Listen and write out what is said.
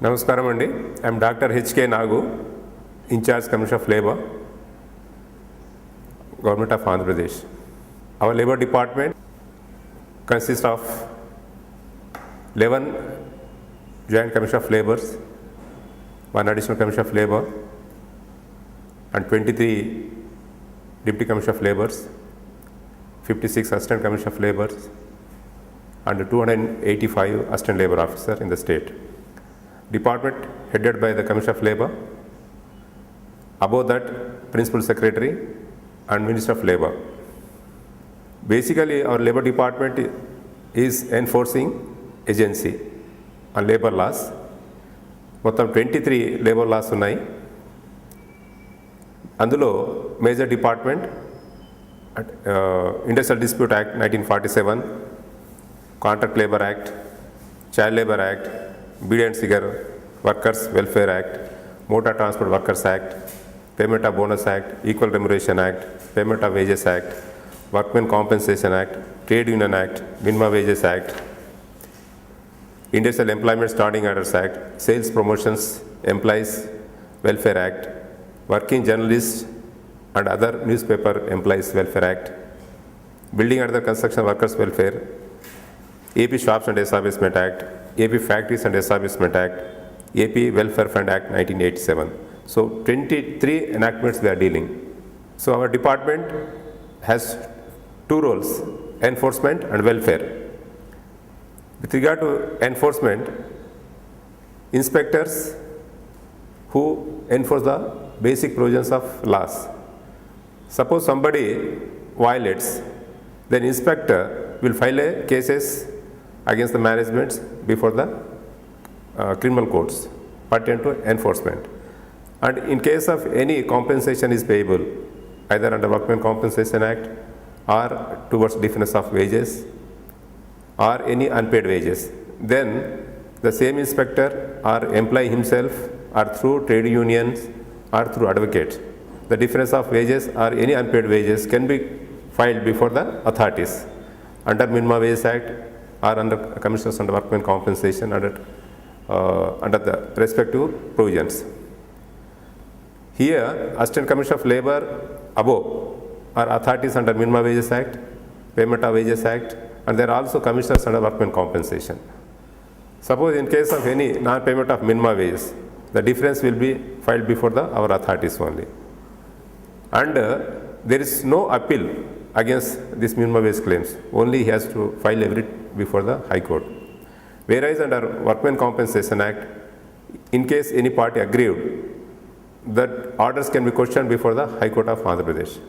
Namaskaram andi. I am Dr.H.K Nagu, in-charge Commissioner of Labour, Government of Andhra Pradesh. Our Labour Department consists of 11 Joint Commissioner of Labour, 1 Additional Commissioner of Labour, and 23 Deputy Commissioner of Labour, 56 Assistant Commissioner of Labour, and 285 Assistant Labour Officer in the state. Department headed by the Commissioner of Labour, above that Principal Secretary and Minister of Labour. Basically, our Labour Department is enforcing agency on labour laws. మొత్తం 23 labour laws ఉన్నాయి. అందులో major department industrial dispute act 1947, contract labour act, child labour act, beedi and cigar workers welfare act, motor transport workers act, payment of bonus act, equal remuneration act, payment of wages act, workmen compensation act, trade union act, minimum wages act, Industrial Employment Starting Orders Act, Sales Promotions Employees Welfare Act, Working Journalists and Other Newspaper Employees Welfare Act, Building and Other Construction Workers Welfare, AP Shops and Establishment Act, AP Factories and Establishment Act, AP Welfare Fund Act 1987. So 23 enactments we are dealing. So our department has two roles, enforcement and welfare. With regard to enforcement, inspectors who enforce the basic provisions of laws. Suppose somebody violates, then inspector will file cases against the management before the criminal courts pertaining to enforcement. And in case of any compensation is payable, either under Workmen Compensation Act or towards difference of wages, or any unpaid wages, then the same inspector or employee himself or through trade unions or through advocates, the difference of wages or any unpaid wages can be filed before the authorities under Minimum Wage Act or under Commissioners under Workmen Compensation under the respective provisions. Here, Assistant Commissioner of Labour above are authorities under Minimum Wages Act, Payment of Wages Act, and there are also commissioners under Workmen Compensation. Suppose in case of any non-payment of minimum wages, the difference will be filed before our authorities only. And there is no appeal against these minimum wage claims. Only he has to file every before the High Court. Whereas under Workmen Compensation Act, in case any party aggrieved, that orders can be questioned before the High Court of Andhra Pradesh.